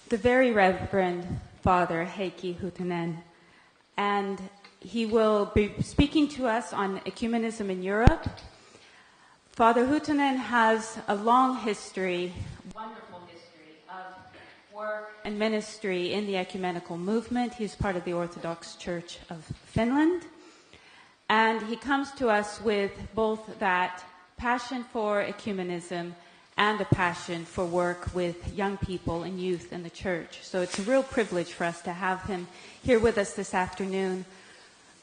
the very Reverend Father Heikki Huttunen, and he will be speaking to us on ecumenism in Europe. Father Huttunen has a long history, wonderful history, of work and ministry in the ecumenical movement. He's part of the Orthodox Church of Finland, and he comes to us with both that passion for ecumenism and a passion for work with young people and youth in the church. So it's a real privilege for us to have him here with us this afternoon.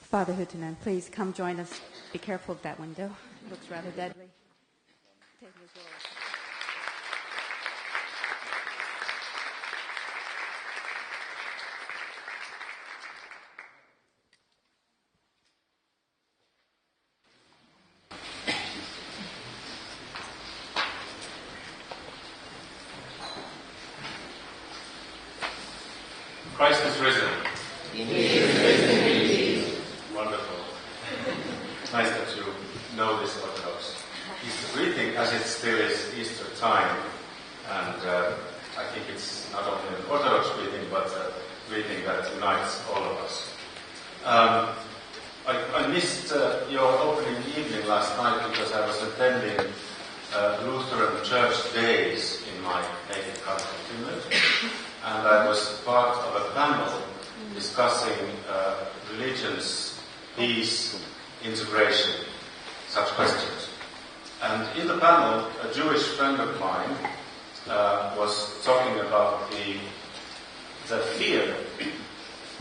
Father Huttunen, please come join us. Be careful of that window. It looks rather deadly. Take his role. Christ is risen. He is risen indeed. Wonderful. Nice that you know this Orthodox Easter greeting, as it still is Easter time. And I think it's not only an Orthodox greeting, but a greeting that unites all of us. I missed your opening evening last night because I was attending Lutheran Church Days in my native country, Finland. And I was part of a panel discussing religions, peace, integration, such questions. And in the panel, a Jewish friend of mine was talking about the fear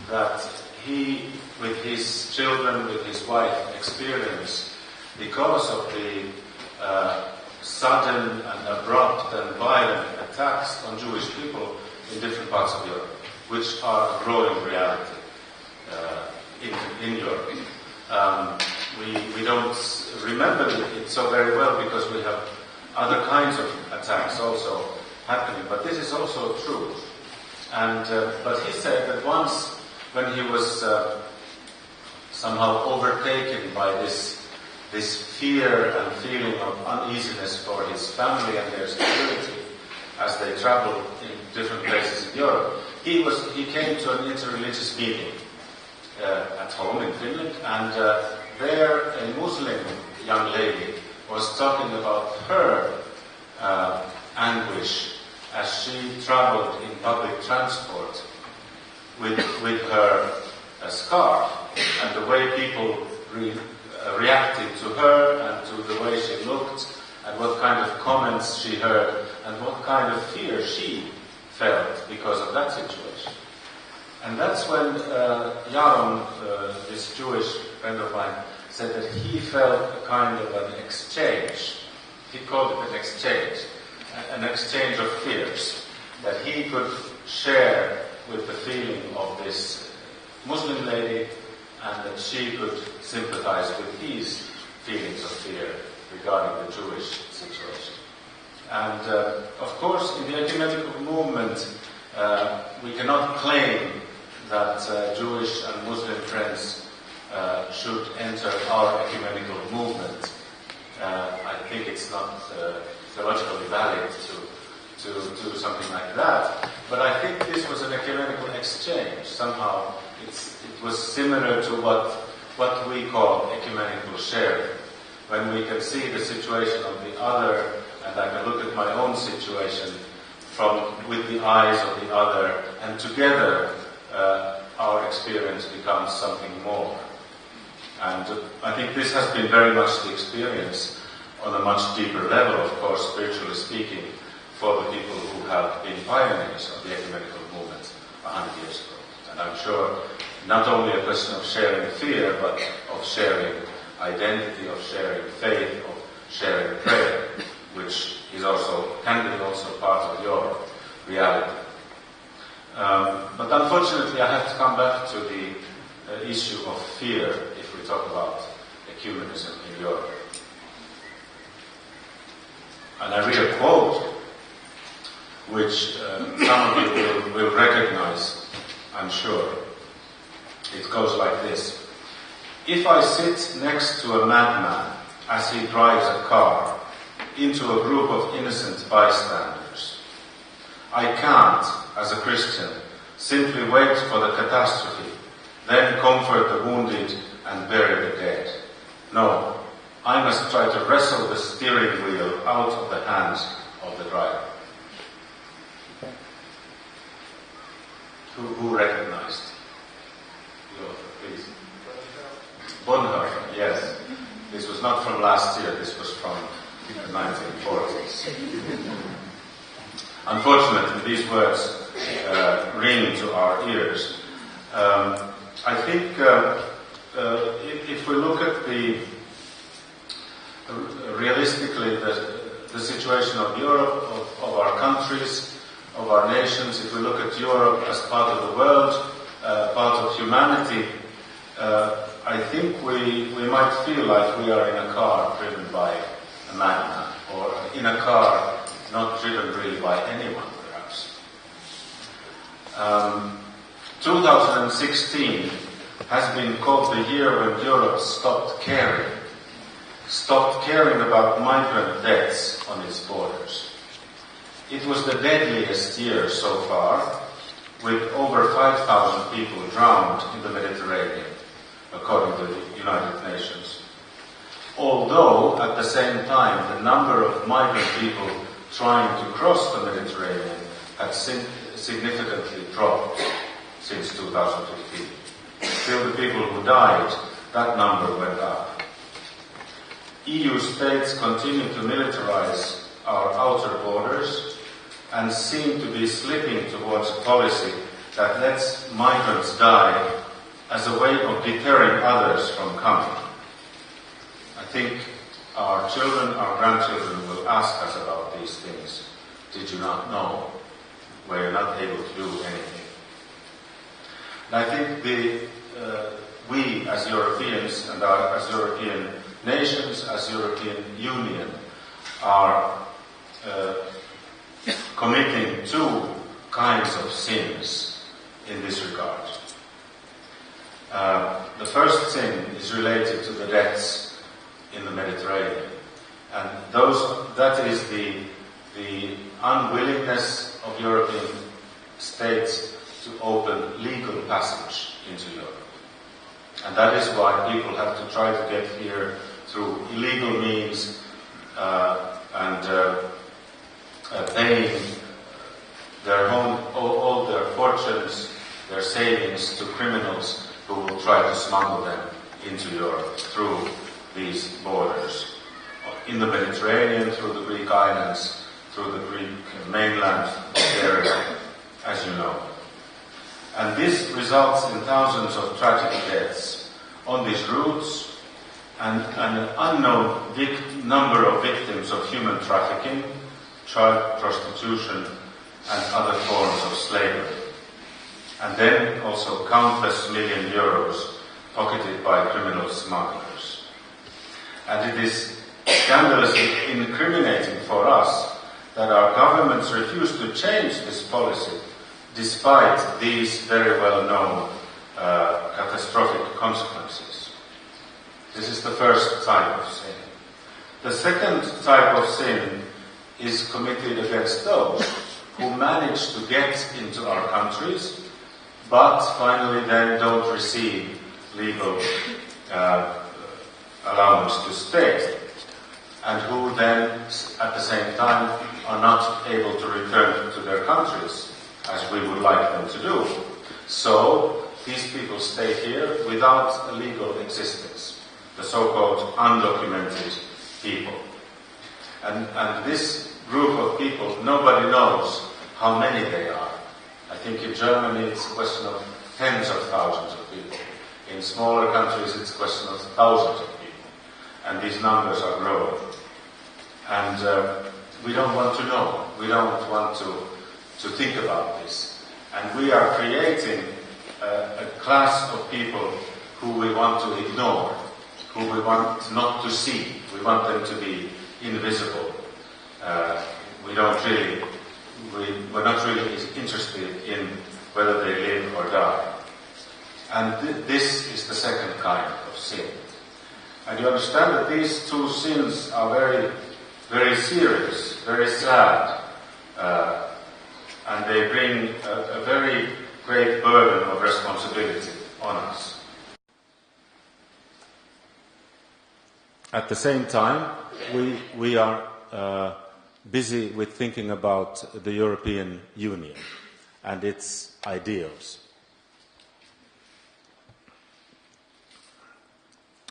that he, with his children, with his wife, experienced because of the sudden and abrupt and violent attacks on Jewish people in different parts of Europe, which are a growing reality in Europe. We don't remember it so very well because we have other kinds of attacks also happening, but this is also true. And but he said that once, when he was somehow overtaken by this fear and feeling of uneasiness for his family and their security as they traveled in different places in Europe, he came to an interreligious meeting at home in Finland, and there a Muslim young lady was talking about her anguish as she traveled in public transport with her scarf, and the way people reacted to her and to the way she looked, and what kind of comments she heard, and what kind of fear she felt because of that situation. And that's when Jaron, this Jewish friend of mine, said that he felt a kind of an exchange. He called it an exchange of fears, that he could share with the feeling of this Muslim lady, and that she could sympathize with his feelings of fear regarding the Jewish situation. And of course, in the ecumenical movement, we cannot claim that Jewish and Muslim friends should enter our ecumenical movement. I think it's not theologically valid to do something like that. But I think this was an ecumenical exchange. Somehow it was similar to what we call ecumenical sharing. When we can see the situation of the other, and I can look at my own situation with the eyes of the other, and together our experience becomes something more. And I think this has been very much the experience on a much deeper level, of course, spiritually speaking, for the people who have been pioneers of the ecumenical movement 100 years ago. And I'm sure not only a question of sharing fear, but of sharing identity, of sharing faith, of sharing prayer, which can be also part of your reality. But unfortunately, I have to come back to the issue of fear if we talk about ecumenism in Europe. And I read a quote which some of you will recognize, I'm sure. It goes like this: if I sit next to a madman as he drives a car into a group of innocent bystanders, I can't, as a Christian, simply wait for the catastrophe, then comfort the wounded and bury the dead. No, I must try to wrestle the steering wheel out of the hands of the driver. Who recognized? Please. Bonhoeffer, yes. This was not from last year, this was from the 1940s. Unfortunately, these words ring to our ears. I think if we look at realistically the situation of Europe, of our countries, of our nations, if we look at Europe as part of the world, part of humanity, I think we might feel like we are in a car driven by a madman, or in a car not driven really by anyone, perhaps. 2016 has been called the year when Europe stopped caring about migrant deaths on its borders. It was the deadliest year so far, with over 5,000 people drowned in the Mediterranean, according to the United Nations. Although, at the same time, the number of migrant people trying to cross the Mediterranean had significantly dropped since 2015. Still, the people who died, that number went up. EU states continue to militarize our outer borders and seem to be slipping towards a policy that lets migrants die as a way of deterring others from coming. I think our children, our grandchildren will ask us about these things. Did you not know? Were you not able to do anything? And I think we as Europeans and as European nations, as European Union, are committing two kinds of sins in this regard. The first sin is related to the deaths in the Mediterranean, and that is the unwillingness of European states to open legal passage into Europe. And that is why people have to try to get here through illegal means and paying all their fortunes, their savings to criminals who will try to smuggle them into Europe through these borders. In the Mediterranean, through the Greek islands, through the Greek mainland area, as you know. And this results in thousands of tragic deaths on these routes and an unknown number of victims of human trafficking, child prostitution, and other forms of slavery. And then also countless million euros pocketed by criminal smugglers. And it is scandalously incriminating for us that our governments refuse to change this policy despite these very well-known catastrophic consequences. This is the first type of sin. The second type of sin is committed against those who manage to get into our countries, but finally then don't receive legal allowance to stay, and who then, at the same time, are not able to return to their countries, as we would like them to do. So, these people stay here without a legal existence, the so-called undocumented people. And this group of people, nobody knows how many they are. I think in Germany it's a question of tens of thousands of people. In smaller countries it's a question of thousands of people. And these numbers are growing. And we don't want to know. We don't want to think about this. And we are creating a class of people who we want to ignore, who we want not to see. We want them to be invisible. We're not really interested in whether they live or die. And this is the second kind of sin. And you understand that these two sins are very, very serious, very sad, and they bring a very great burden of responsibility on us. At the same time, we are busy with thinking about the European Union and its ideals.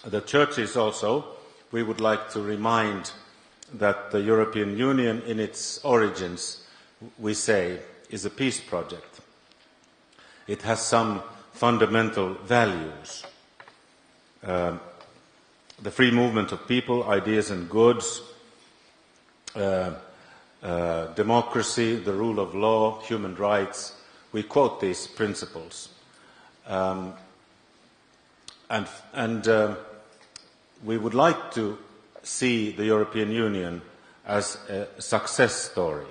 The churches also, we would like to remind that the European Union in its origins, we say, is a peace project. It has some fundamental values. The free movement of people, ideas and goods, democracy, the rule of law, human rights. We quote these principles. We would like to see the European Union as a success story.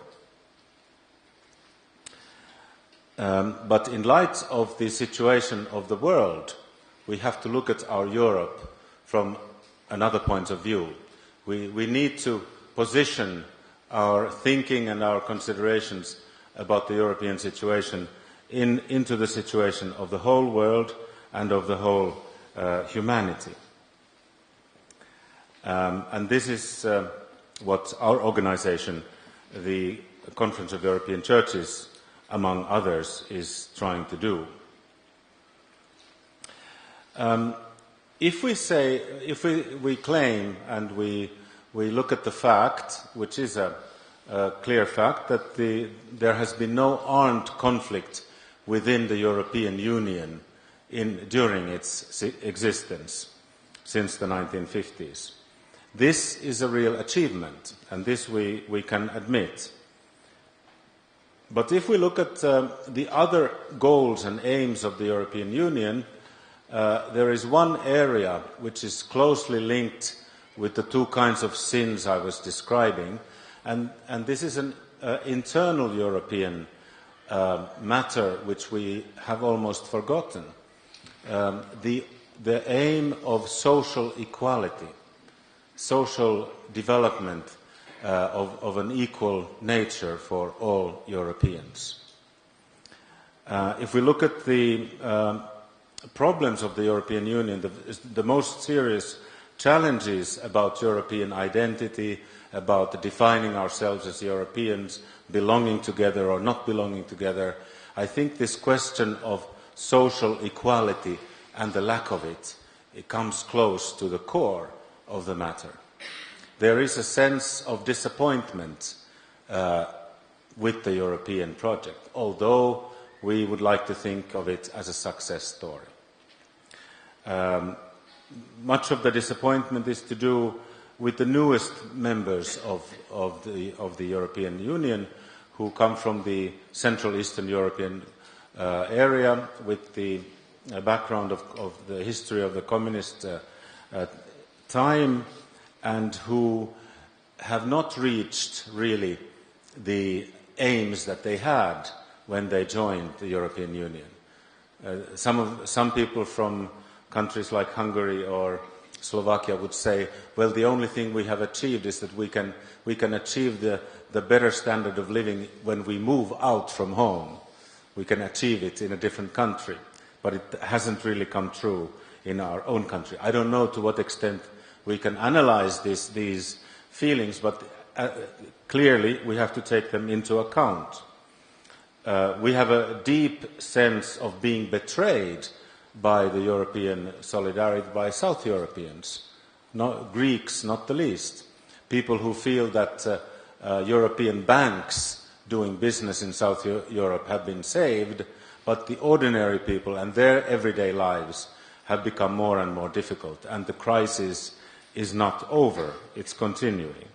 But in light of the situation of the world, we have to look at our Europe from another point of view. We need to position our thinking and our considerations about the European situation into the situation of the whole world and of the whole humanity. And this is what our organization, the Conference of European Churches, among others, is trying to do. If we claim and we look at the fact, which is a clear fact, that there has been no armed conflict within the European Union during its existence since the 1950s. This is a real achievement, and this we can admit. But if we look at the other goals and aims of the European Union, there is one area which is closely linked with the two kinds of sins I was describing, and this is an internal European matter which we have almost forgotten. The aim of social equality, social development of an equal nature for all Europeans. If we look at the problems of the European Union, the most serious challenges about European identity, about defining ourselves as Europeans, belonging together or not belonging together, I think this question of social equality and the lack of it comes close to the core of the matter. There is a sense of disappointment with the European project, although we would like to think of it as a success story. Much of the disappointment is to do with the newest members of the European Union, who come from the Central Eastern European area with the background of the history of the communist time, and who have not reached really the aims that they had when they joined the European Union. Some people from countries like Hungary or Slovakia would say, well, the only thing we have achieved is that we can achieve the better standard of living when we move out from home. We can achieve it in a different country, but it hasn't really come true in our own country. I don't know to what extent we can analyze these feelings, but clearly we have to take them into account. We have a deep sense of being betrayed by the European solidarity, by South Europeans, Greeks not the least, people who feel that European banks doing business in South Europe have been saved, but the ordinary people and their everyday lives have become more and more difficult, and the crisis is not over, it's continuing.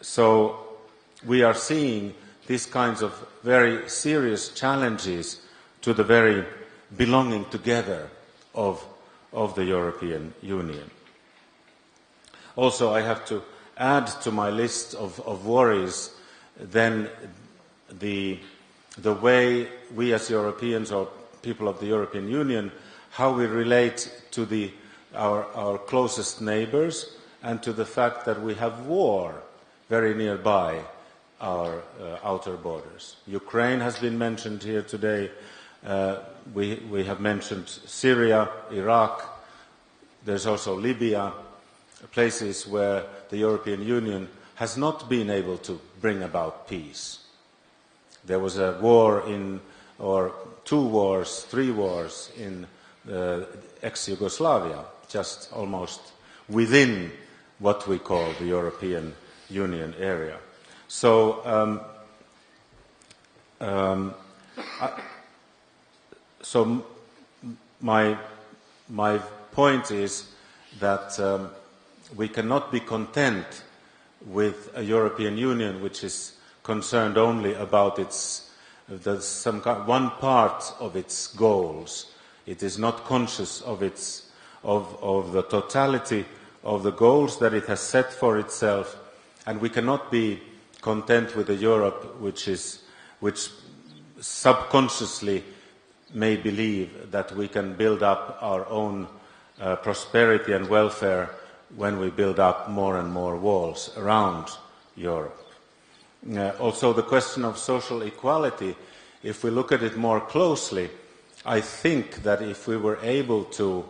So we are seeing these kinds of very serious challenges to the very belonging together of the European Union. Also, I have to add to my list of worries then the way we as Europeans or people of the European Union, how we relate to our closest neighbors and to the fact that we have war very nearby our outer borders. Ukraine has been mentioned here today. We have mentioned Syria, Iraq. There's also Libya, places where the European Union has not been able to bring about peace. There was a war or 2 wars, 3 wars in ex-Yugoslavia, just almost within what we call the European Union area. So, my point is that we cannot be content with a European Union which is concerned only about one part of its goals. It is not conscious of the totality of the goals that it has set for itself, and we cannot be content with a Europe which subconsciously may believe that we can build up our own prosperity and welfare when we build up more and more walls around Europe. Also, the question of social equality, if we look at it more closely, I think that if we were able to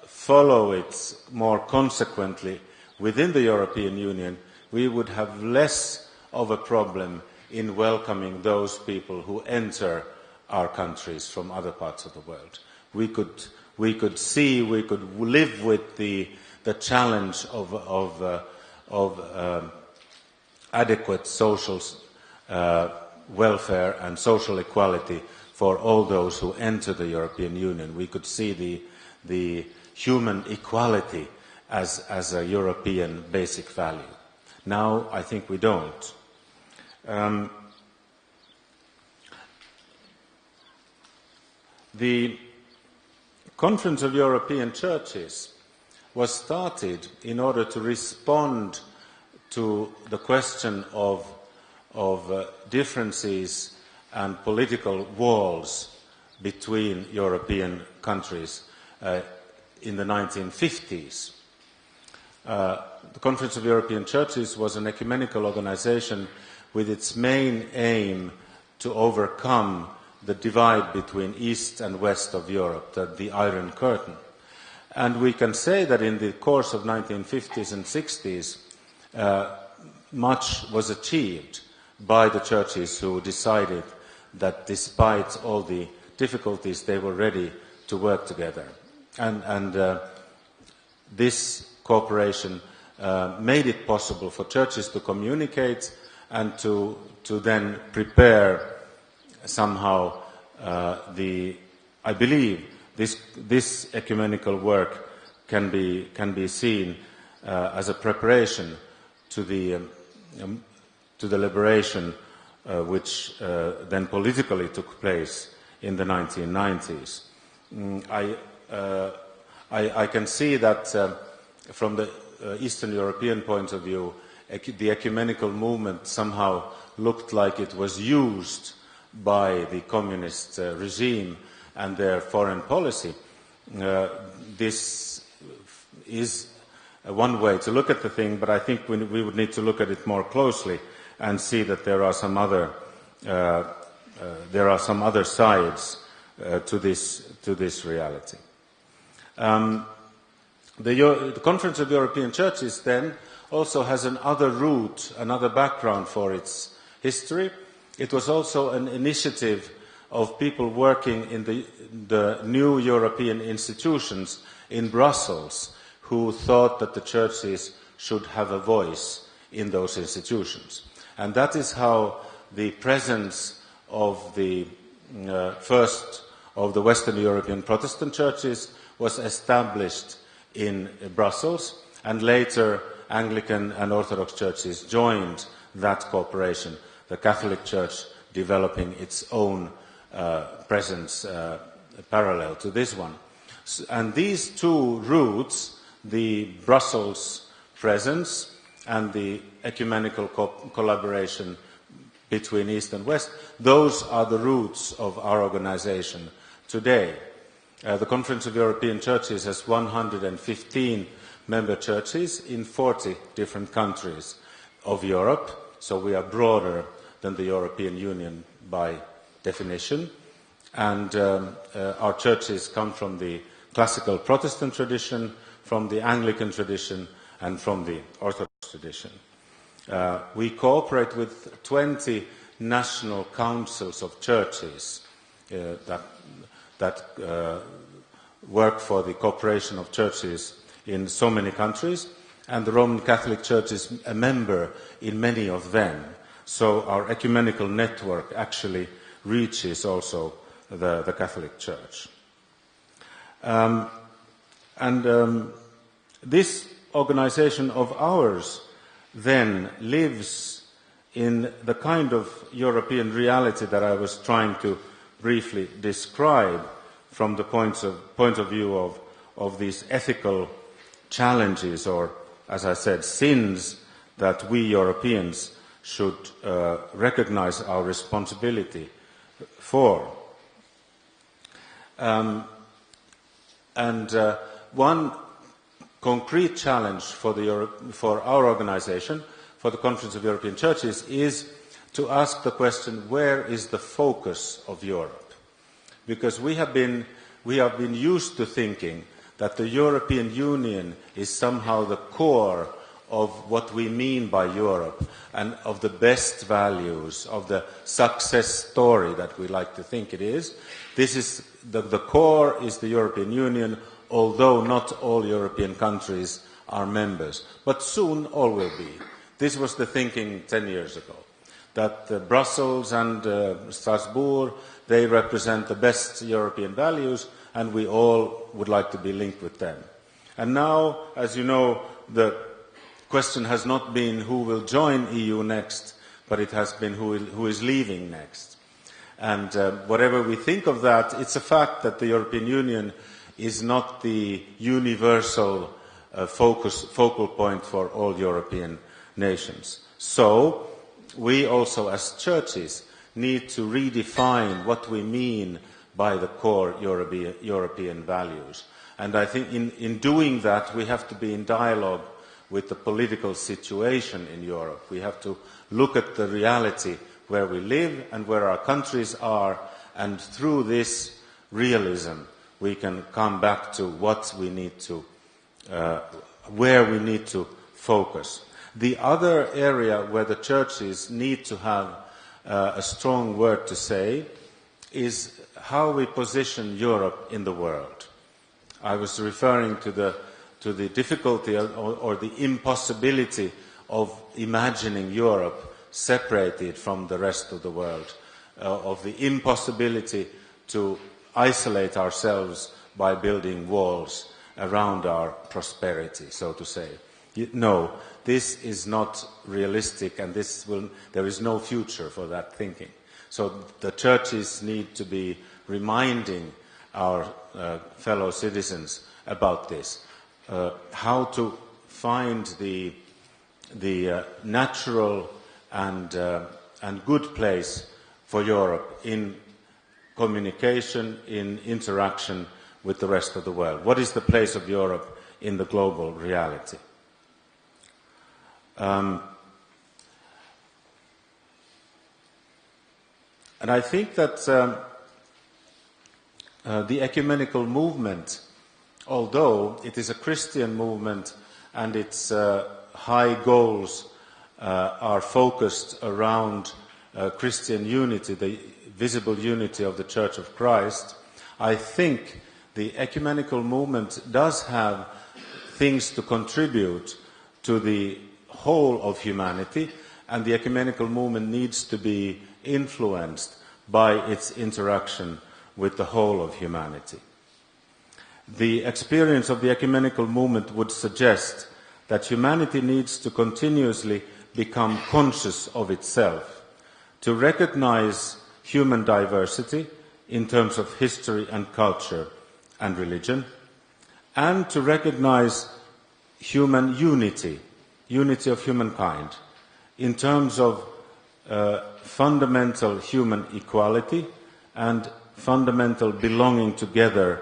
follow it more consequently within the European Union, we would have less of a problem in welcoming those people who enter our countries from other parts of the world. We could live with the challenge of adequate social welfare and social equality for all those who enter the European Union. We could see the human equality as a European basic value. Now, I think we don't. The Conference of European Churches was started in order to respond to the question of differences and political walls between European countries in the 1950s. The Conference of European Churches was an ecumenical organization with its main aim to overcome the divide between East and West of Europe, the Iron Curtain. And we can say that in the course of 1950s and 60s, much was achieved by the churches who decided that despite all the difficulties, they were ready to work together. And this cooperation made it possible for churches to communicate and to then prepare somehow I believe this ecumenical work can be seen as a preparation to the liberation which then politically took place in the 1990s. I can see that from the Eastern European point of view, the ecumenical movement somehow looked like it was used by the communist regime and their foreign policy. This is one way to look at the thing, but I think we would need to look at it more closely and see that there are some other sides to this reality. The Conference of European Churches then also has another root, another background for its history. It was also an initiative of people working in the new European institutions in Brussels who thought that the churches should have a voice in those institutions. And that is how the presence of the first of the Western European Protestant churches was established in Brussels, and later Anglican and Orthodox churches joined that cooperation, the Catholic Church developing its own presence parallel to this one. And these two roots, the Brussels presence and the ecumenical collaboration between East and West, those are the roots of our organization today. The Conference of European Churches has 115 member churches in 40 different countries of Europe, so we are broader than the European Union by definition. And our churches come from the classical Protestant tradition, from the Anglican tradition, and from the Orthodox tradition. We cooperate with 20 national councils of churches that work for the cooperation of churches in so many countries, and the Roman Catholic Church is a member in many of them. So our ecumenical network actually reaches also the Catholic Church. This organization of ours then lives in the kind of European reality that I was trying to briefly describe from the point of view of these ethical challenges, or, as I said, sins that we Europeans should recognize our responsibility for. One concrete challenge for our organization, for the Conference of European Churches, is to ask the question, where is the focus of Europe? Because we have been used to thinking that the European Union is somehow the core of what we mean by Europe and of the best values, of the success story that we like to think it is. This is the core is the European Union, although not all European countries are members. But soon all will be. This was the thinking 10 years ago, that Brussels and Strasbourg, they represent the best European values, and we all would like to be linked with them. And now, as you know, the question has not been who will join EU next, but it has been who is leaving next. And whatever we think of that, it's a fact that the European Union is not the universal focal point for all European nations. So we also as churches need to redefine what we mean by the core European values. And I think in doing that we have to be in dialogue with the political situation in Europe. We have to look at the reality where we live and where our countries are, and through this realism we can come back to what we need to, where we need to focus. The other area where the churches need to have a strong word to say is how we position Europe in the world. I was referring to the difficulty or the impossibility of imagining Europe separated from the rest of the world, of the impossibility to isolate ourselves by building walls around our prosperity, so to say. No, this is not realistic, and there is no future for that thinking. So the churches need to be reminding our fellow citizens about this, how to find the natural and good place for Europe in communication, in interaction with the rest of the world. What is the place of Europe in the global reality? And I think that the ecumenical movement, although it is a Christian movement and its high goals are focused around Christian unity, the visible unity of the Church of Christ, I think the ecumenical movement does have things to contribute to the whole of humanity, and the ecumenical movement needs to be influenced by its interaction with the whole of humanity. The experience of the ecumenical movement would suggest that humanity needs to continuously become conscious of itself, to recognize human diversity in terms of history and culture and religion, and to recognize human unity of humankind, in terms of fundamental human equality and fundamental belonging together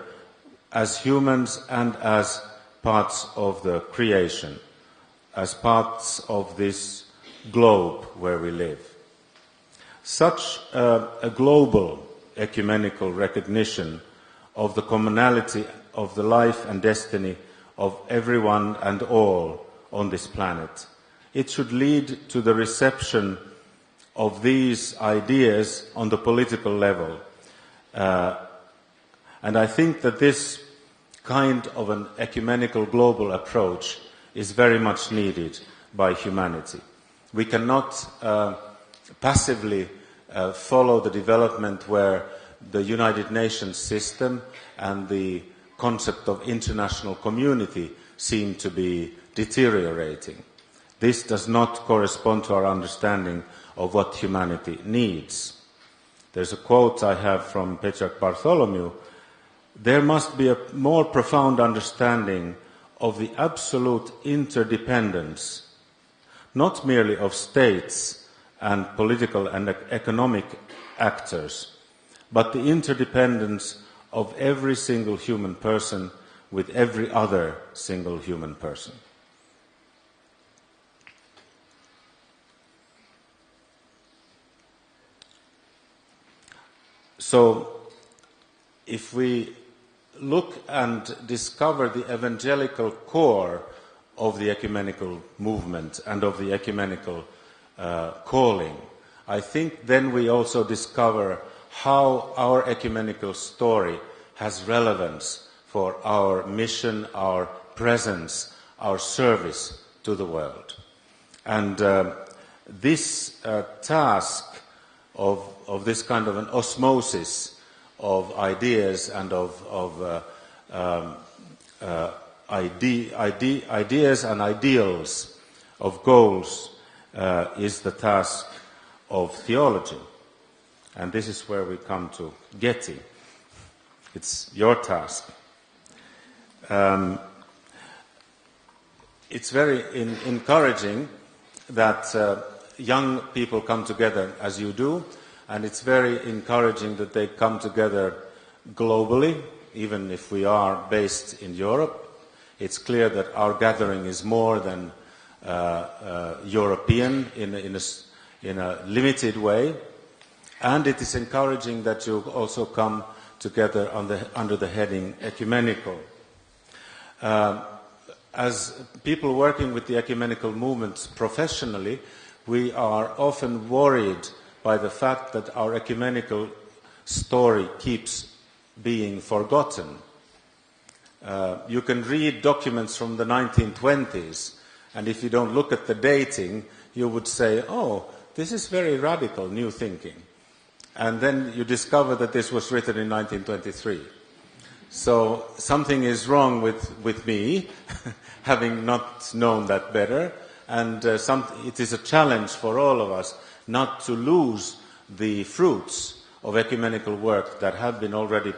as humans and as parts of the creation, as parts of this globe where we live. Such a global ecumenical recognition of the commonality of the life and destiny of everyone and all on this planet, it should lead to the reception of these ideas on the political level. And I think that this kind of an ecumenical global approach is very much needed by humanity. We cannot passively follow the development where the United Nations system and the concept of international community seem to be deteriorating. This does not correspond to our understanding of what humanity needs. There's a quote I have from Petrarch Bartholomew: "There must be a more profound understanding of the absolute interdependence, not merely of states and political and economic actors, but the interdependence of every single human person with every other single human person." So, if we look and discover the evangelical core of the ecumenical movement and of the ecumenical calling, I think then we also discover how our ecumenical story has relevance for our mission, our presence, our service to the world. And this task of this kind of an osmosis of ideas and of ideas and ideals, of goals, is the task of theology. And this is where we come to GETI. It's your task. It's very encouraging that young people come together as you do, and it's very encouraging that they come together globally, even if we are based in Europe. It's clear that our gathering is more than European in a limited way, and it is encouraging that you also come together under the heading ecumenical. As people working with the ecumenical movements professionally, we are often worried by the fact that our ecumenical story keeps being forgotten. You can read documents from the 1920s, and if you don't look at the dating, you would say, oh, this is very radical new thinking. And then you discover that this was written in 1923. So something is wrong with me, having not known that better, and it is a challenge for all of us not to lose the fruits of ecumenical work that have been already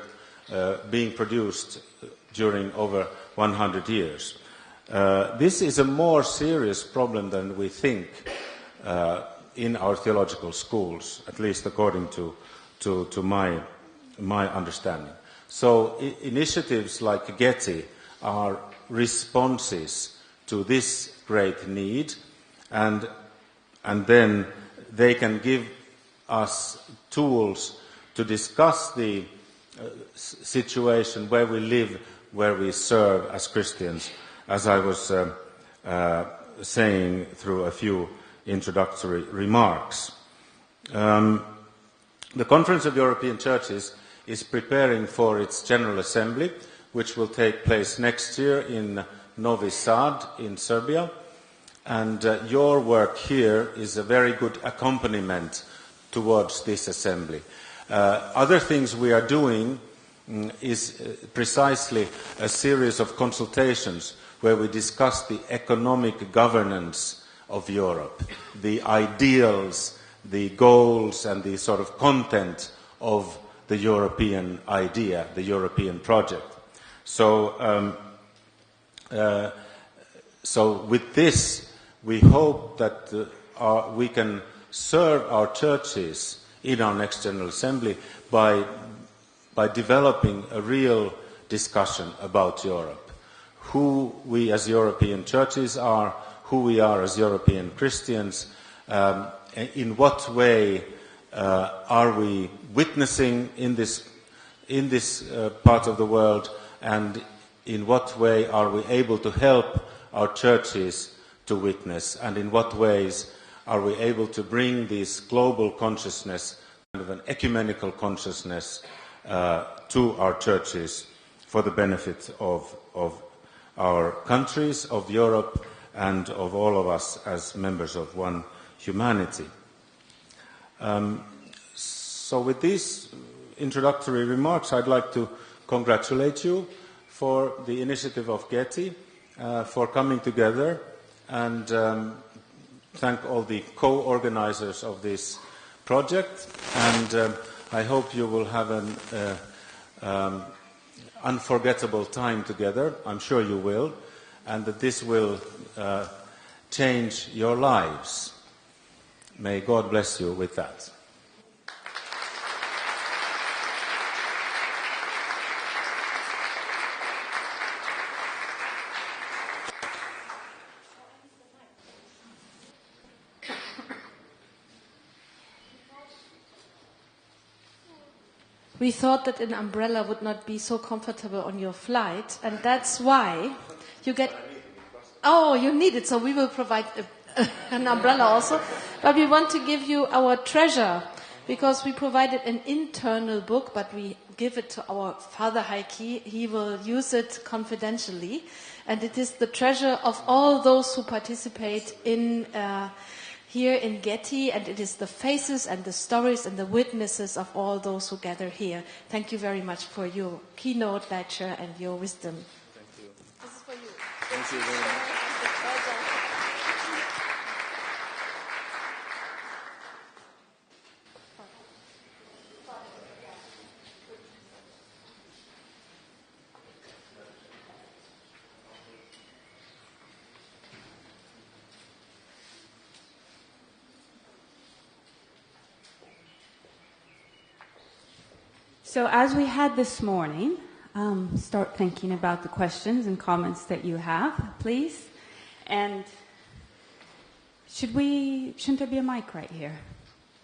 being produced during over 100 years. This is a more serious problem than we think in our theological schools, at least according to my understanding. So initiatives like GETI are responses to this great need, and then they can give us tools to discuss the situation where we live, where we serve as Christians, as I was saying through a few introductory remarks. The Conference of European Churches is preparing for its General Assembly, which will take place next year in Novi Sad in Serbia. And your work here is a very good accompaniment towards this assembly. Other things we are doing is precisely a series of consultations where we discuss the economic governance of Europe, the ideals, the goals, and the sort of content of the European idea, the European project. So with this, we hope that we can serve our churches in our next General Assembly by developing a real discussion about Europe, who we as European churches are, who we are as European Christians, In what way are we witnessing in this part of the world, and in what way are we able to help our churches to witness, and in what ways are we able to bring this global consciousness, kind of an ecumenical consciousness, to our churches for the benefit of our countries, of Europe, and of all of us as members of one humanity. So with these introductory remarks, I'd like to congratulate you for the initiative of GETI, for coming together, and thank all the co-organizers of this project. And I hope you will have an unforgettable time together. I'm sure you will, and that this will change your lives. May God bless you with that. We thought that an umbrella would not be so comfortable on your flight, and that's why you get... Oh, you need it, so we will provide an umbrella also. But we want to give you our treasure, because we provided an internal book, but we give it to our father Heikki. He will use it confidentially, and it is the treasure of all those who participate in here in GETI, and it is the faces and the stories and the witnesses of all those who gather here. Thank you very much for your keynote lecture and your wisdom. Thank you. This is for you. Thank you very much. So as we had this morning, start thinking about the questions and comments that you have, please. And shouldn't there be a mic right here?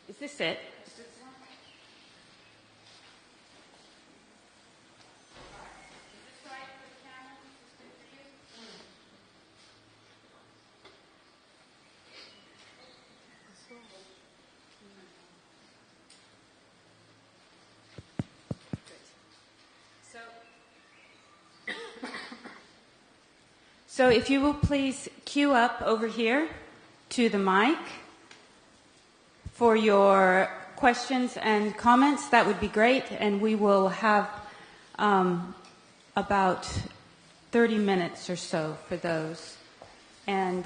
Is this it? So if you will please queue up over here to the mic for your questions and comments, that would be great. And we will have about 30 minutes or so for those. And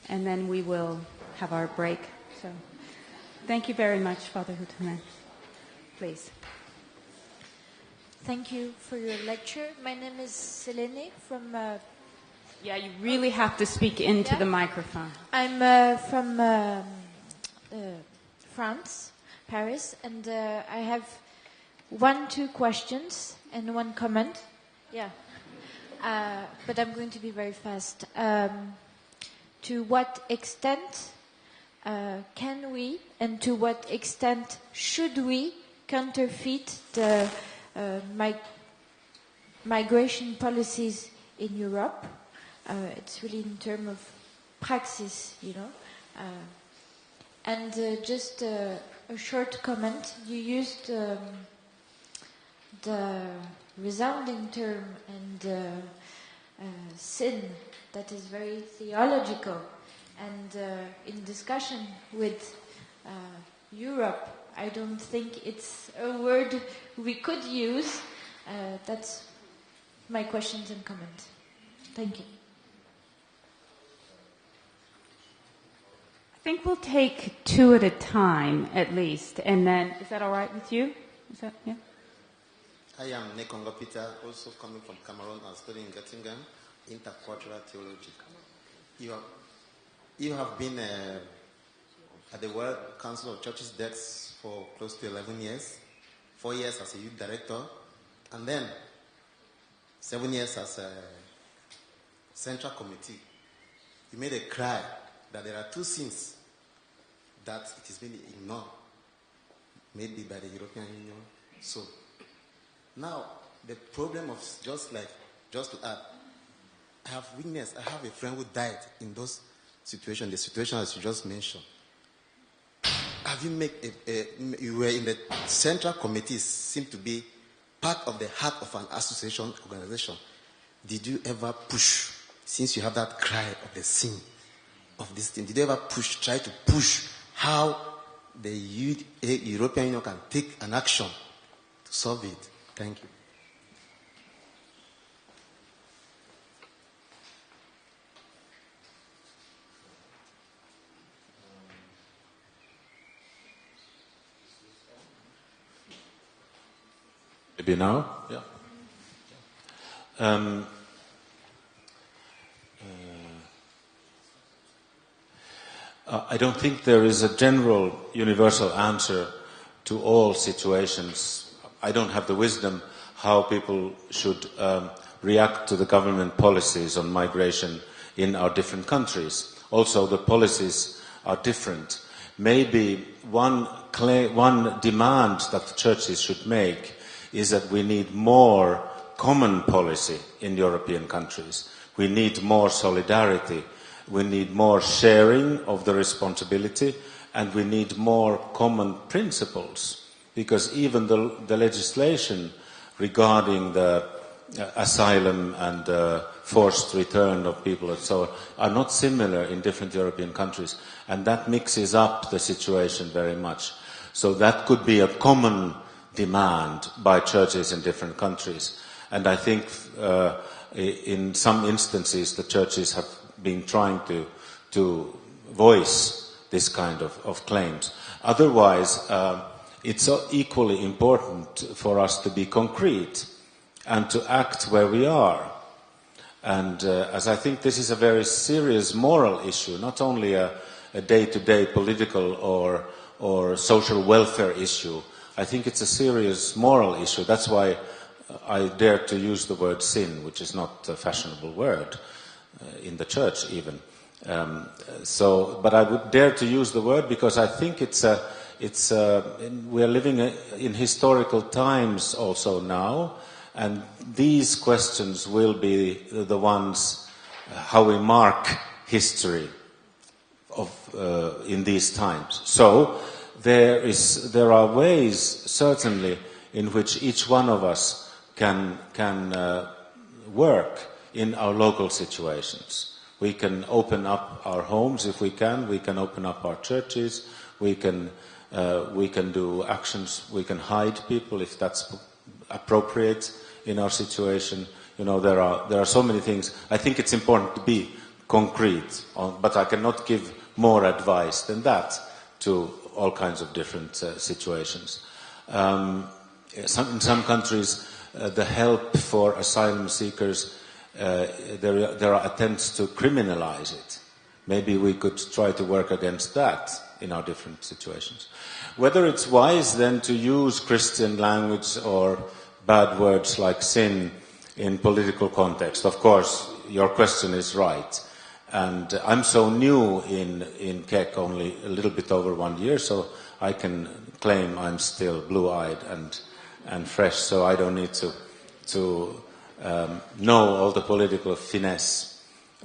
then we will have our break. So thank you very much, Father Huttunen. Please. Thank you for your lecture. My name is Selene from... Yeah, you really have to speak into the microphone. I'm from France, Paris, and I have 2 questions and 1 comment. Yeah. But I'm going to be very fast. To what extent can we, and to what extent should we counterfeit the migration policies in Europe? It's really in terms of praxis, you know. And just a short comment. You used the resounding term and sin that is very theological. And in discussion with Europe, I don't think it's a word we could use. That's my questions and comments. Thank you. I think we'll take 2 at a time, at least. And then, is that all right with you? Is that, yeah? I am Nekongo Peter, also coming from Cameroon and studying Göttingen, intercultural theology. You have been at the World Council of Churches Decks for close to 11 years, 4 years as a youth director, and then 7 years as a central committee. You made a cry that there are two sins that it is being ignored, maybe by the European Union. So, now, the problem of, just to add, I have a friend who died in those situations, the situation as you just mentioned. Have you you were in the central committee, seemed to be part of the heart of an association organization. Did you ever push, since you have that cry of the sin of this thing, did you ever try to push how the European Union can take an action to solve it? Thank you. Maybe now? Yeah. I don't think there is a general universal answer to all situations. I don't have the wisdom how people should react to the government policies on migration in our different countries. Also, the policies are different. Maybe one demand that the churches should make is that we need more common policy in European countries. We need more solidarity. We need more sharing of the responsibility, and we need more common principles, because even the legislation regarding the asylum and forced return of people and so on are not similar in different European countries, and that mixes up the situation very much. So that could be a common demand by churches in different countries. And I think in some instances the churches have been trying to voice this kind of claims. Otherwise, it's equally important for us to be concrete and to act where we are. And as I think this is a very serious moral issue, not only a day-to-day political or social welfare issue. I think it's a serious moral issue. That's why I dare to use the word sin, which is not a fashionable word in the church even. But I would dare to use the word because I think we are living in historical times also now, and these questions will be the ones how we mark history in these times. So there are ways certainly in which each one of us can work in our local situations. We can open up our homes if we can. We can open up our churches. We can do actions. We can hide people if that's appropriate in our situation. You know, there are so many things. I think it's important to be concrete, but I cannot give more advice than that to all kinds of different situations. In some countries, the help for asylum seekers, there are attempts to criminalize it. Maybe we could try to work against that in our different situations. Whether it's wise then to use Christian language or bad words like sin in political context, of course, your question is right. And I'm so new in KEC, only a little bit over 1 year, so I can claim I'm still blue-eyed and fresh, so I don't need to know all the political finesse.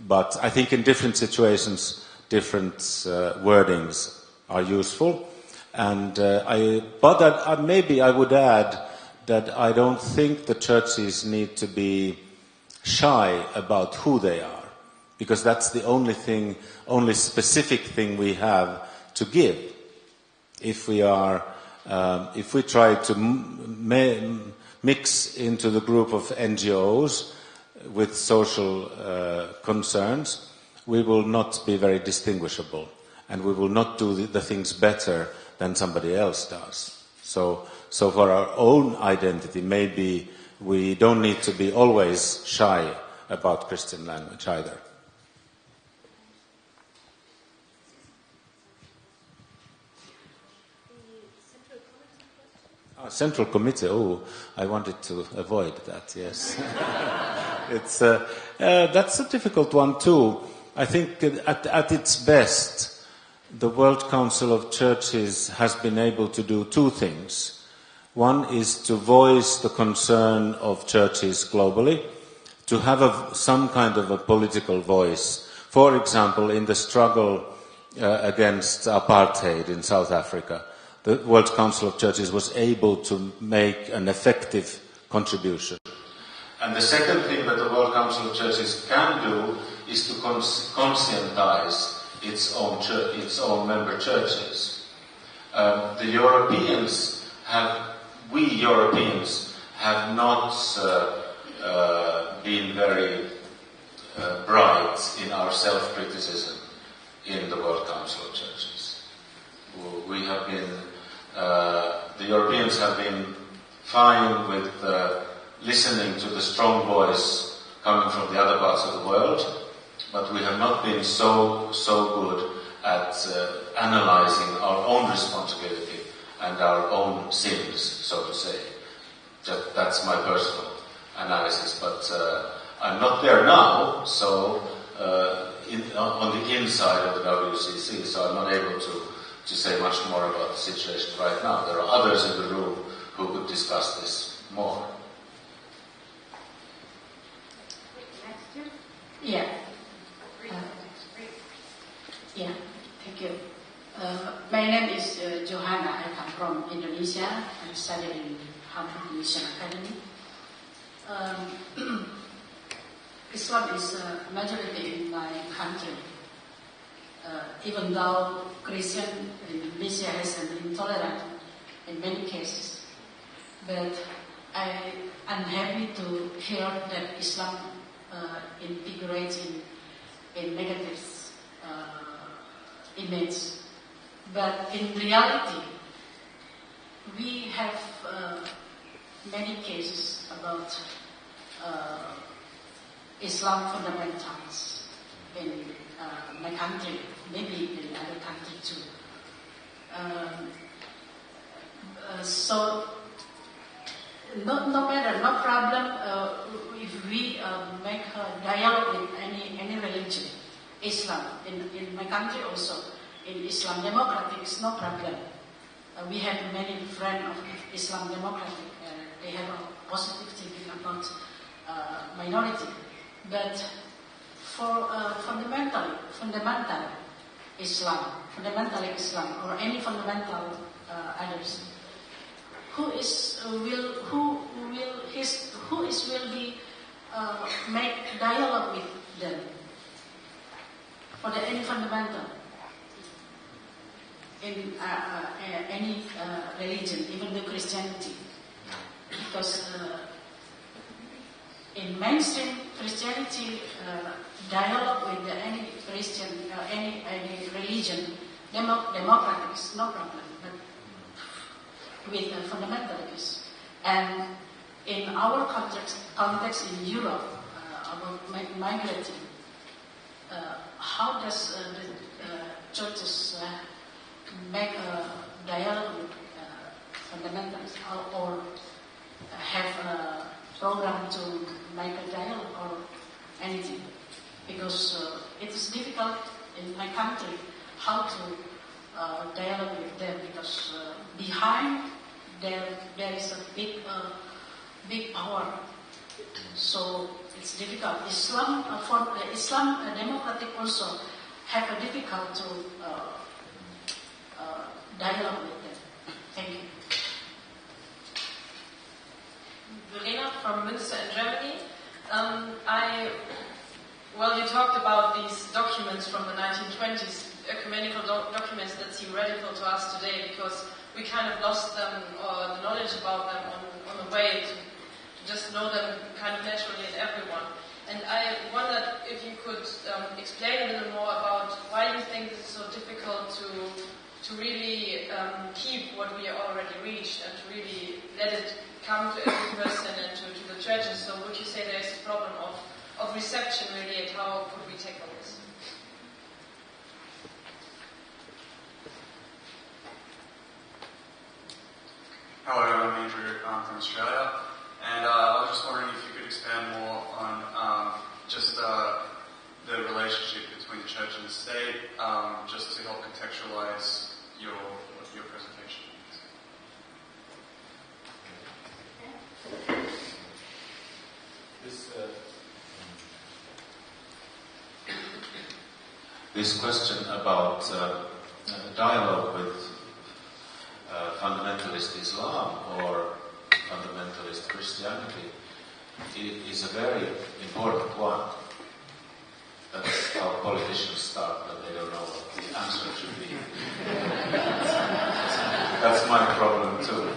But I think in different situations, different wordings are useful. And maybe I would add that I don't think the churches need to be shy about who they are, because that's the only specific thing we have to give. If we try to mix into the group of NGOs with social concerns, we will not be very distinguishable, and we will not do the things better than somebody else does. So for our own identity, maybe we don't need to be always shy about Christian language either. Central Committee, I wanted to avoid that, yes. That's a difficult one too. I think at its best, the World Council of Churches has been able to do two things. One is to voice the concern of churches globally, to have some kind of a political voice. For example, in the struggle against apartheid in South Africa, the World Council of Churches was able to make an effective contribution. And the second thing that the World Council of Churches can do is to conscientize its own member churches. We Europeans have not been very bright in our self-criticism in the World Council of Churches. We have been, the Europeans have been fine with listening to the strong voice coming from the other parts of the world, but we have not been so good at analyzing our own responsibility and our own sins, so to say. That's my personal analysis, but I'm not there now, so on the inside of the WCC, so I'm not able to say much more about the situation right now. There are others in the room who could discuss this more. Yeah. Yeah, thank you. My name is Johanna. I come from Indonesia. I'm studying in Huttunen Mission Academy. Islam is a majority in my country. Even though Christian in Indonesia has been intolerant in many cases, but I'm happy to hear that Islam integrates in negative image. But in reality, we have many cases about Islam fundamentals in my country, maybe in other country too. So no matter, no problem if we make a dialogue with any religion. Islam in my country also, in Islam Democratic is no problem. We have many friends of Islam Democratic. They have a positive thinking about minority, but for fundamental Islam, or any fundamental others, who will be make dialogue with them for any fundamental in any religion, even the Christianity, because in mainstream Christianity, dialogue with any Christian, any religion, democratic is no problem, but with fundamentalists. And in our context in Europe, about migrating, how does the churches make a dialogue with fundamentalists, or have a program to make a dialogue or anything? Because it is difficult in my country how to dialogue with them, because behind there is a big power. So it's difficult. Islam Democratic also have a difficult to dialogue with them. Thank you. Verena from Münster in Germany. You talked about these documents from the 1920s, ecumenical documents that seem radical to us today because we kind of lost them, or the knowledge about them on the way to just know them kind of naturally in everyone. And I wondered if you could explain a little more about why you think this is so difficult to really keep what we already reached and to really let it come to every person and to the churches. So would you say there is a problem of reception really, and how could we tackle this? Hello, I'm Andrew from Australia, and I was just wondering if you could expand more on just the relationship between the church and the state, just to help contextualize your presentation. This question about dialogue with fundamentalist Islam or fundamentalist Christianity is a very important one. That's how politicians start, but they don't know what the answer should be. That's my problem too.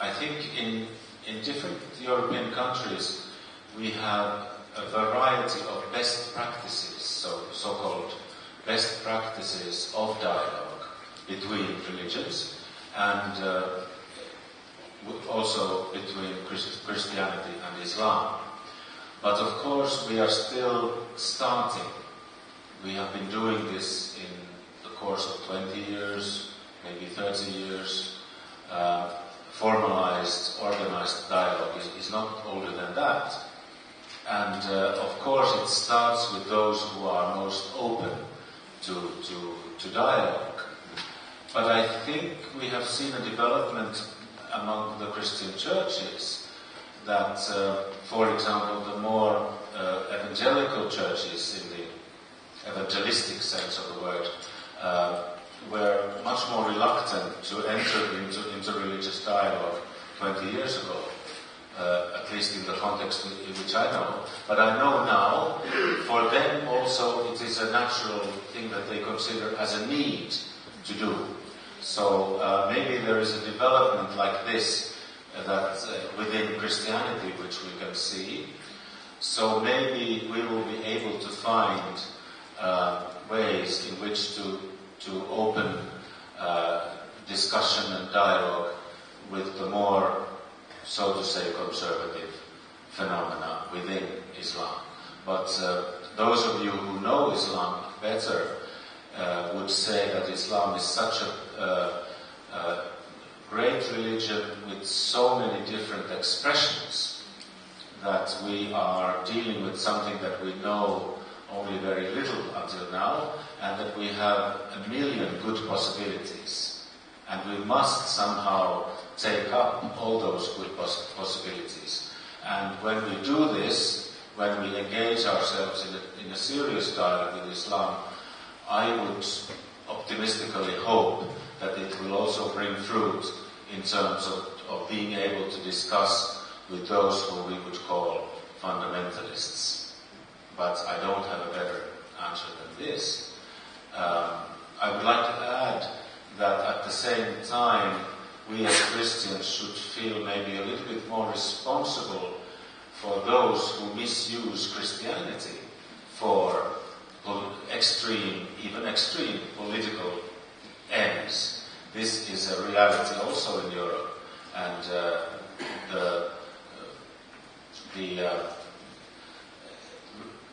I think in different European countries we have a variety of best practices, so-called best practices of dialogue between religions and also between Christianity and Islam. But of course we are still starting. We have been doing this in the course of 20 years, maybe 30 years. Formalized, organized dialogue is not older than that. And of course it starts with those who are most open to dialogue. But I think we have seen a development among the Christian churches that, for example, the more evangelical churches in the evangelistic sense of the word were much more reluctant to enter into religious dialogue 20 years ago. At least in the context in which I know. But I know now, for them also it is a natural thing that they consider as a need to do. So maybe there is a development like this that within Christianity which we can see. So maybe we will be able to find ways in which to open discussion and dialogue with the more, so to say, conservative phenomena within Islam. But those of you who know Islam better would say that Islam is such a great religion with so many different expressions that we are dealing with something that we know only very little until now, and that we have a million good possibilities. And we must somehow take up all those good possibilities. And when we do this, when we engage ourselves in a serious dialogue with Islam, I would optimistically hope that it will also bring fruit in terms of being able to discuss with those who we would call fundamentalists. But I don't have a better answer than this. I would like to add that at the same time, we as Christians should feel maybe a little bit more responsible for those who misuse Christianity for extreme, even extreme political ends. This is a reality also in Europe, and the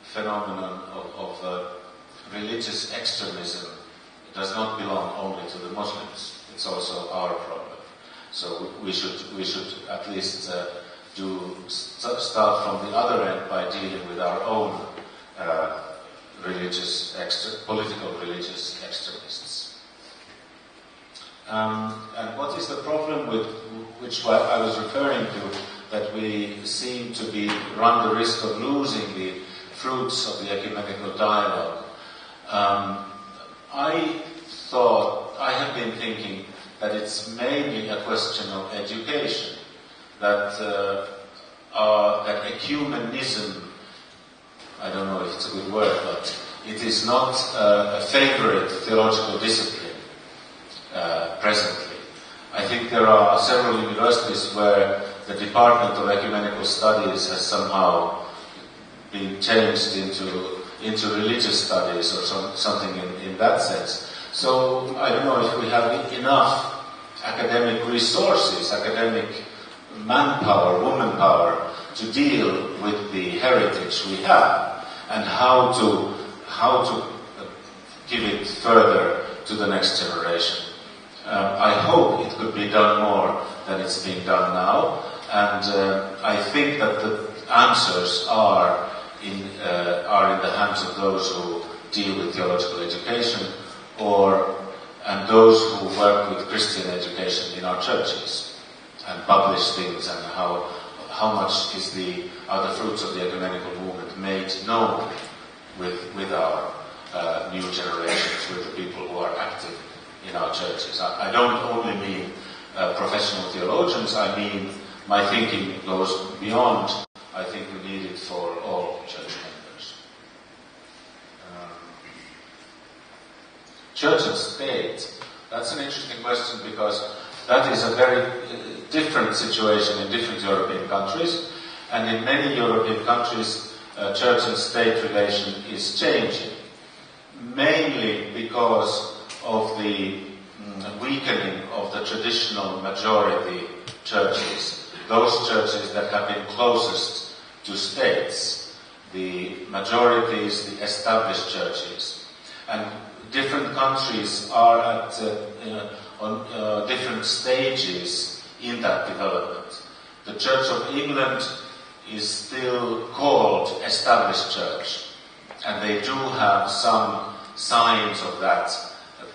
phenomenon of religious extremism does not belong only to the Muslims. It's also our problem. So we should at least start from the other end by dealing with our own political religious extremists. And what is the problem with which I was referring to, that we seem to run the risk of losing the fruits of the ecumenical dialogue? I have been thinking that it's maybe a question of education, that ecumenism, I don't know if it's a good word, but it is not a favorite theological discipline presently. I think there are several universities where the Department of Ecumenical Studies has somehow been changed into religious studies or something in that sense. So I don't know if we have enough academic resources, academic manpower, womanpower, to deal with the heritage we have and how to give it further to the next generation. I hope it could be done more than it's being done now, and I think that answers are in the hands of those who deal with theological education, and those who work with Christian education in our churches and publish things, and how much are the fruits of the ecumenical movement made known with our new generations, with the people who are active in our churches. I don't only mean professional theologians. I mean, my thinking goes beyond. I think we need it for all church members. Church and state, that's an interesting question, because that is a very different situation in different European countries, and in many European countries church and state relation is changing, mainly because of the weakening of the traditional majority churches, those churches that have been closest to states, the majorities, the established churches. And different countries are at on different stages in that development. The Church of England is still called established church, and they do have some signs of that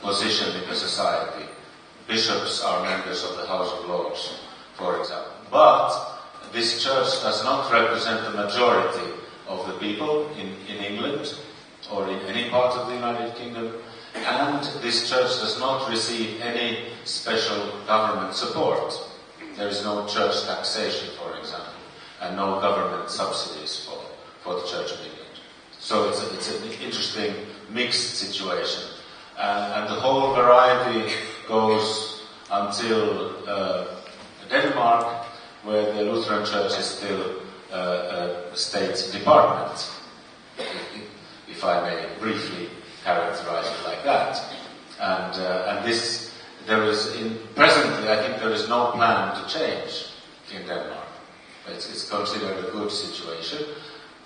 position in the society. Bishops are members of the House of Lords, for example. But this church does not represent the majority of the people in England or in any part of the United Kingdom, and this church does not receive any special government support. There is no church taxation, for example, and no government subsidies for the Church of England. So it's an interesting mixed situation. And the whole variety goes until Denmark, where the Lutheran Church is still a state department, if I may briefly characterize it like that. And this, presently, I think there is no plan to change in Denmark. It's considered a good situation,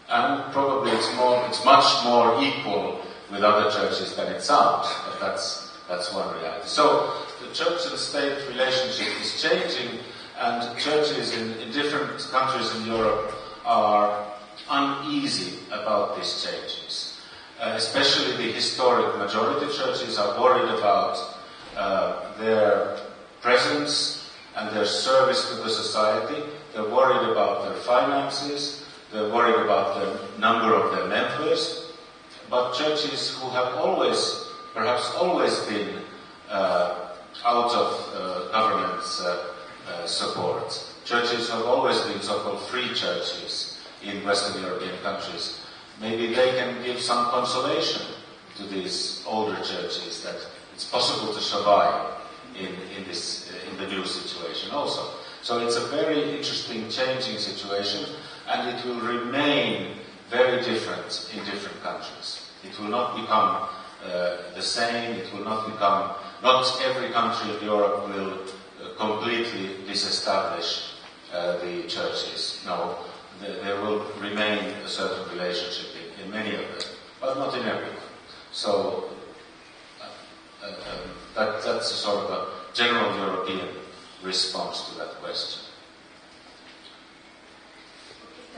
and probably it's much more equal with other churches than it sounds, but that's one reality. So the church and state relationship is changing, and churches in different countries in Europe are uneasy about these changes. Especially the historic majority churches are worried about their presence and their service to the society. They're worried about their finances. They're worried about the number of their members. But churches who have perhaps always been out of government support, churches who have always been so-called free churches in Western European countries, maybe they can give some consolation to these older churches that it's possible to survive in the new situation also. So it's a very interesting, changing situation, and it will remain very different in different countries. It will not become the same. It will not become. Not every country of Europe will completely disestablish the churches. No, there will remain a certain relationship in many of them, but not in everyone. So that's a sort of a general European response to that question.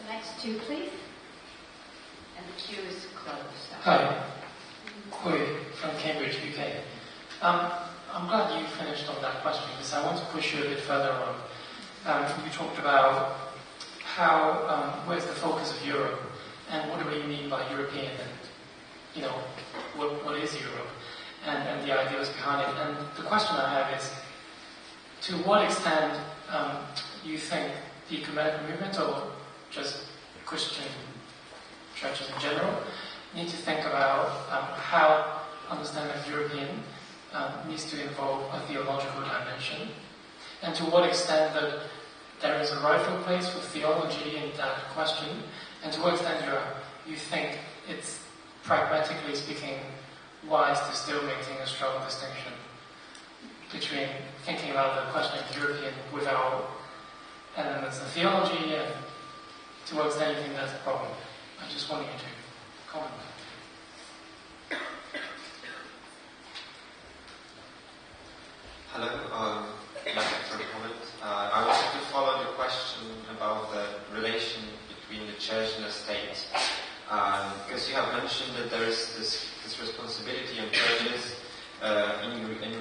The next two, please. And the queue is closed. Hi, Hui from Cambridge, UK. I'm glad you finished on that question, because I want to push you a bit further on. You talked about where's the focus of Europe, and what do we mean by European, and what is Europe, and the ideas behind it. And the question I have is, to what extent you think the ecumenical movement, or just Christian churches in general, need to think about how understanding of European needs to involve a theological dimension, and to what extent that there is a rightful place for theology in that question, and to what extent you think it's, pragmatically speaking, wise to still maintain a strong distinction between thinking about the question of European without elements of theology, and to what extent you think that's a problem. I just want you to comment. Hello, thank you for the comment. I wanted to follow the question about the relation between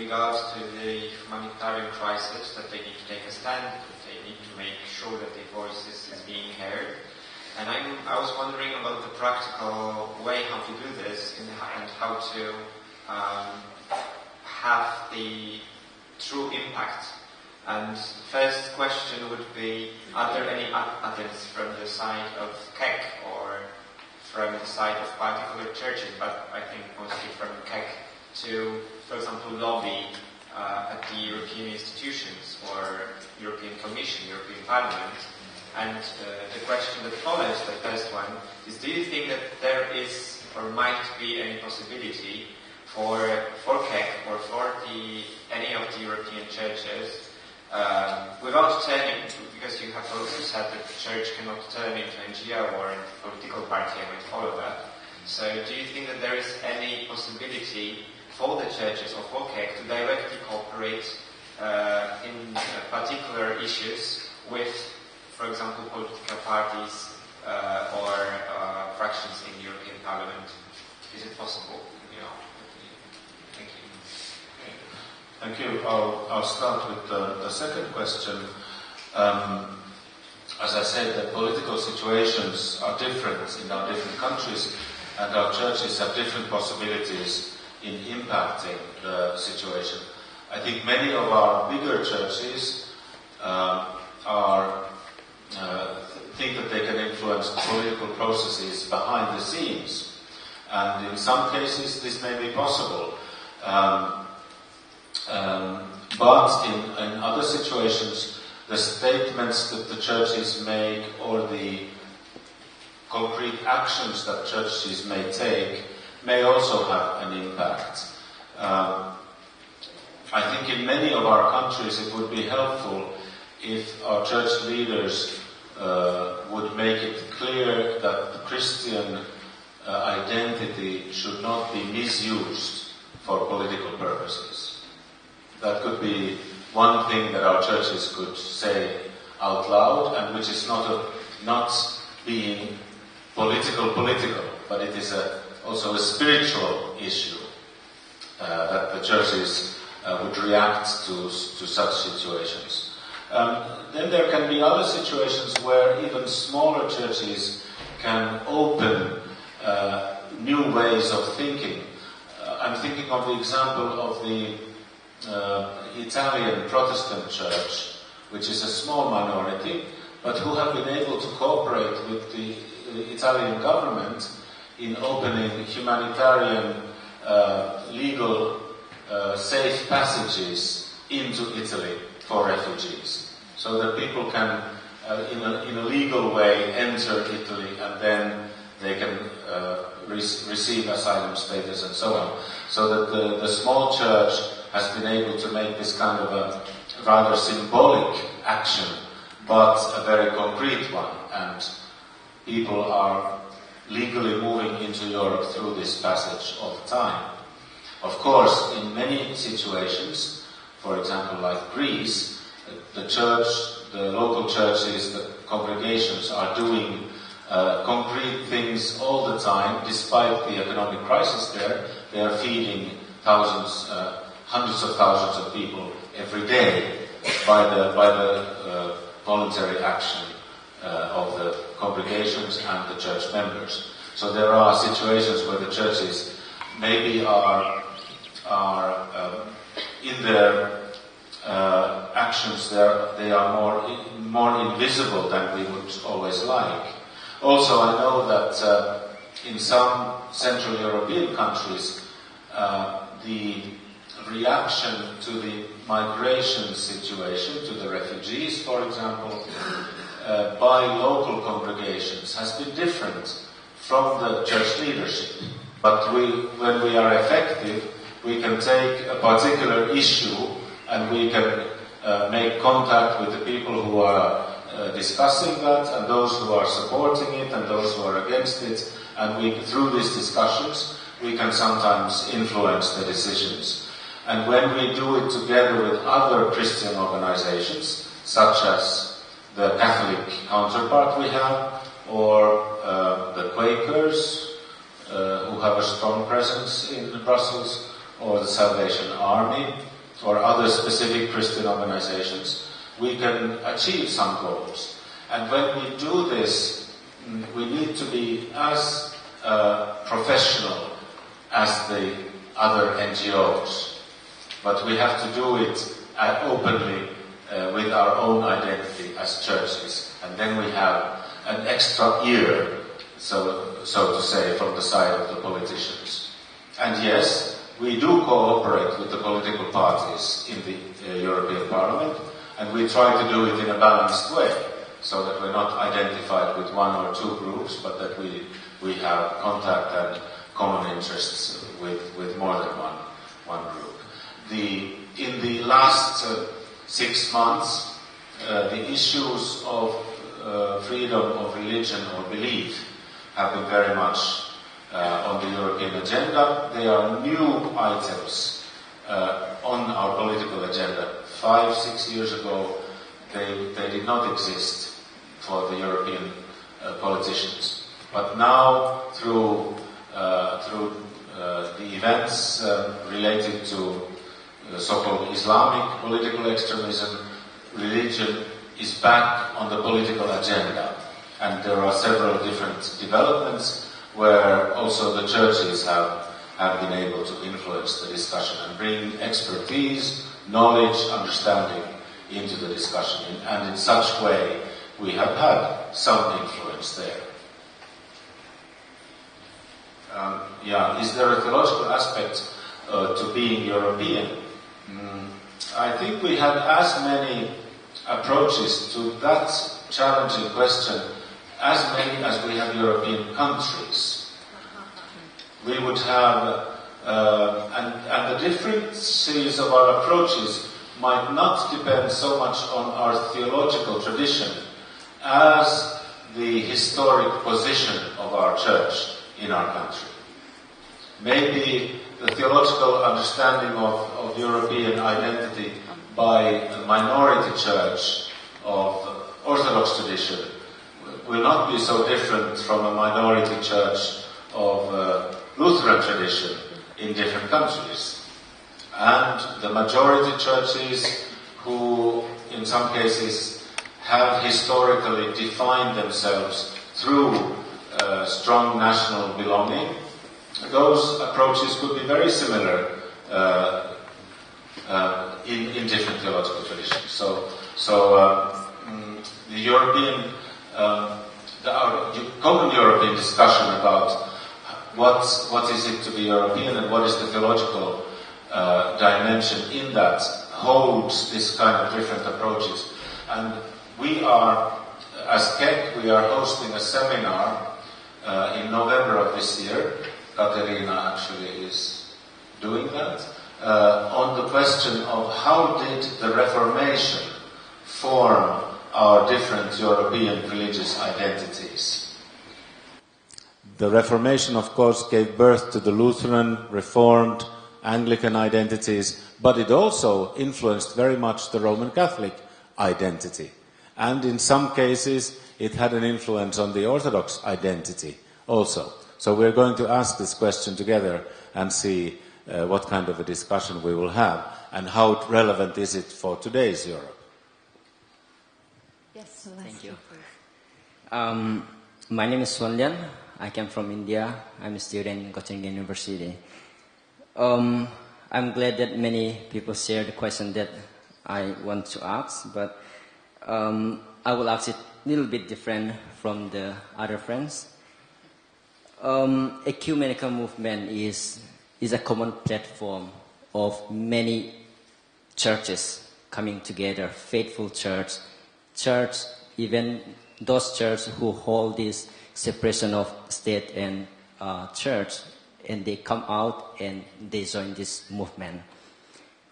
regards to the humanitarian crisis, that they need to take a stand, that they need to make sure that their voices is being heard. And I was wondering about the practical way how to do this and how to have the true impact. And first question would be, are there any attempts from the side of KEK or from the side of particular churches, but I think mostly from KEK, to, for example, lobby at the European institutions or European Commission, European Parliament? And the question that follows, the first one, is do you think that there is or might be any possibility for KEK or for any of the European churches, without turning, because you have also said that the church cannot turn into an NGO or a political party, I might follow that. So do you think that there is any possibility for the churches or for KEK to directly cooperate in particular issues with, for example, political parties or fractions in the European Parliament? Is it possible? Thank you. Thank you. I'll start with the second question. As I said, the political situations are different in our different countries, and our churches have different possibilities in impacting the situation. I think many of our bigger churches think that they can influence political processes behind the scenes, and in some cases this may be possible. But in other situations, the statements that the churches make or the concrete actions that churches may take may also have an impact. I think in many of our countries it would be helpful if our church leaders would make it clear that the Christian identity should not be misused for political purposes. That could be one thing that our churches could say out loud, and which is not being political, but it is also a spiritual issue that the churches would react to such situations. Then there can be other situations where even smaller churches can open new ways of thinking. I'm thinking of the example of the Italian Protestant church, which is a small minority, but who have been able to cooperate with the Italian government in opening humanitarian, legal, safe passages into Italy for refugees, so that people can, in a legal way, enter Italy, and then they can receive asylum status and so on. So that the small church has been able to make this kind of a rather symbolic action, but a very concrete one, and people are legally moving into Europe through this passage all the time. Of course, in many situations, for example, like Greece, the church, the local churches, the congregations are doing concrete things all the time, despite the economic crisis there. They are feeding thousands, hundreds of thousands of people every day by the voluntary action of the congregations and the church members. So there are situations where the churches maybe are in their actions they are more invisible than we would always like. Also, I know that in some Central European countries, the reaction to the migration situation, to the refugees, for example, by local congregations has been different from the church leadership. But when we are effective, we can take a particular issue and we can make contact with the people who are discussing that, and those who are supporting it, and those who are against it, and through these discussions we can sometimes influence the decisions. And when we do it together with other Christian organizations, such as the Catholic counterpart we have, or the Quakers, who have a strong presence in Brussels, or the Salvation Army, or other specific Christian organizations, we can achieve some goals. And when we do this, we need to be as professional as the other NGOs. But we have to do it openly with our own identity as churches. And then we have an extra ear, so to say, from the side of the politicians. And yes, we do cooperate with the political parties in the European Parliament, and we try to do it in a balanced way, so that we're not identified with one or two groups, but that we have contact and common interests with more than one group. In the last 6 months, the issues of freedom of religion or belief have been very much on the European agenda. They are new items on our political agenda. 5-6 years ago, they did not exist for the European politicians. But now, through the events related to so-called Islamic political extremism, religion is back on the political agenda. And there are several different developments where also the churches have been able to influence the discussion and bring expertise, knowledge, understanding into the discussion. And in such way, we have had some influence there. Is there a theological aspect to being European? I think we have as many approaches to that challenging question, as many as we have European countries. We would have, and the differences of our approaches might not depend so much on our theological tradition as the historic position of our church in our country. Maybe the theological understanding of European identity by a minority church of Orthodox tradition will not be so different from a minority church of Lutheran tradition in different countries. And the majority churches who, in some cases, have historically defined themselves through strong national belonging, those approaches could be very similar in different theological traditions. So the European, our common European discussion about what is it to be European and what is the theological dimension in that holds this kind of different approaches. And we are, as KEK, we are hosting a seminar in November of this year. Katerina actually is doing that, on the question of how did the Reformation form our different European religious identities. The Reformation, of course, gave birth to the Lutheran, Reformed, Anglican identities, but it also influenced very much the Roman Catholic identity. And in some cases, it had an influence on the Orthodox identity also. So we're going to ask this question together and see what kind of a discussion we will have and how relevant is it for today's Europe. Yes, thank you. My name is Swanlian. I came from India. I'm a student in Göttingen University. I'm glad that many people share the question that I want to ask, but I will ask it a little bit different from the other friends. Ecumenical movement is a common platform of many churches coming together, faithful church, even those churches who hold this separation of state and church, and they come out and they join this movement.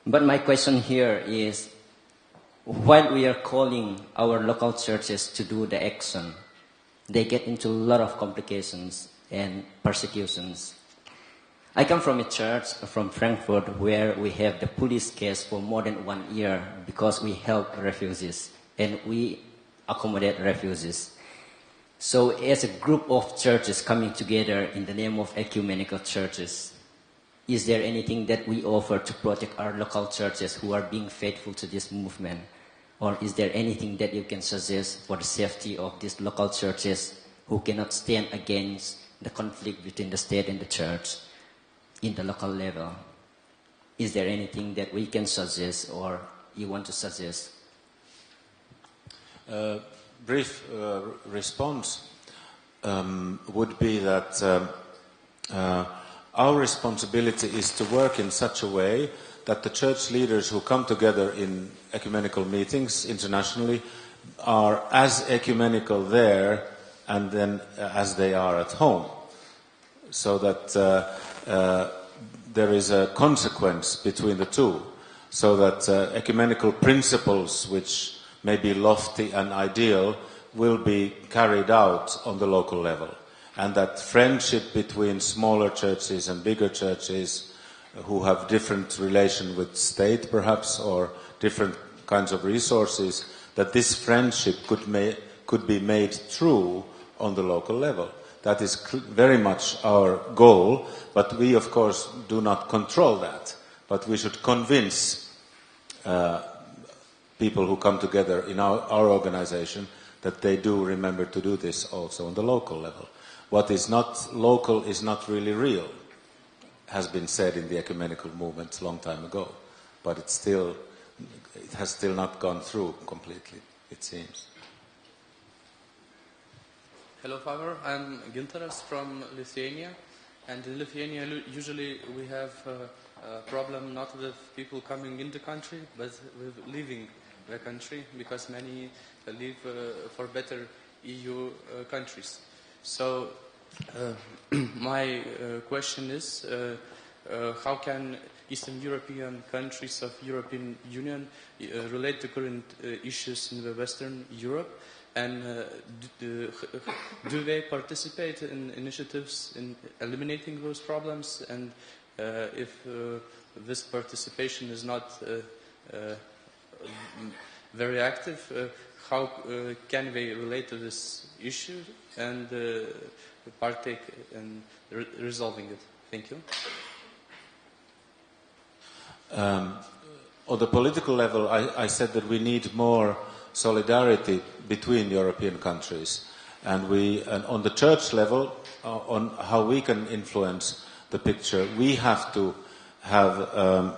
But my question here is, while we are calling our local churches to do the action, they get into a lot of complications and persecutions. I come from a church from Frankfurt where we have the police case for more than 1 year because we help refugees and we accommodate refugees. So as a group of churches coming together in the name of ecumenical churches, is there anything that we offer to protect our local churches who are being faithful to this movement? Or is there anything that you can suggest for the safety of these local churches who cannot stand against the conflict between the state and the church in the local level? Is there anything that we can suggest or you want to suggest? Brief response would be that our responsibility is to work in such a way that the church leaders who come together in ecumenical meetings internationally are as ecumenical there and then as they are at home, so that there is a consequence between the two, so that ecumenical principles which may be lofty and ideal will be carried out on the local level, and that friendship between smaller churches and bigger churches who have different relation with state perhaps or different kinds of resources, that this friendship could be made true on the local level. That is very much our goal, but we of course do not control that. But we should convince people who come together in our organization that they do remember to do this also on the local level. What is not local is not really real, has been said in the ecumenical movement a long time ago, but it has still not gone through completely, it seems. Hello, Father. I'm Gintaras from Lithuania, and in Lithuania usually we have a problem not with people coming into the country, but with leaving the country, because many leave for better EU countries. So my question is, how can Eastern European countries of European Union relate to current issues in the Western Europe? And do they participate in initiatives in eliminating those problems? And if this participation is not very active, how can they relate to this issue and partake in resolving it? Thank you. On the political level, I said that we need more solidarity between European countries, and on the church level, on how we can influence the picture, we have to have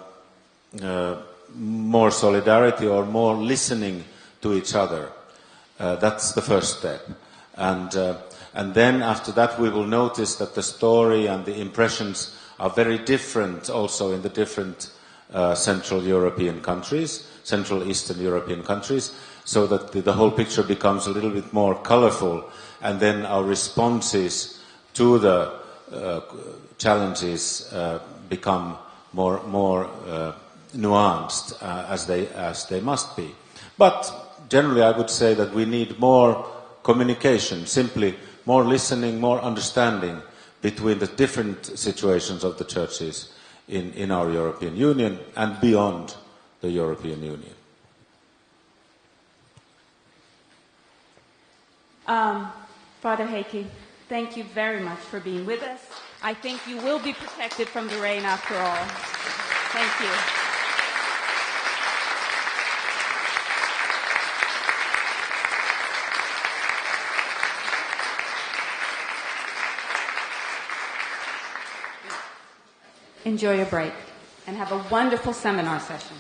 more solidarity or more listening to each other. That's the first step, and then after that we will notice that the story and the impressions are very different also in the different Central European countries, Central Eastern European countries, so that the whole picture becomes a little bit more colorful, and then our responses to the challenges become more nuanced as they must be. But generally I would say that we need more communication, simply more listening, more understanding between the different situations of the churches in our European Union and beyond the European Union. Father Heikki, thank you very much for being with us. I think you will be protected from the rain after all. Thank you. Enjoy your break and have a wonderful seminar session.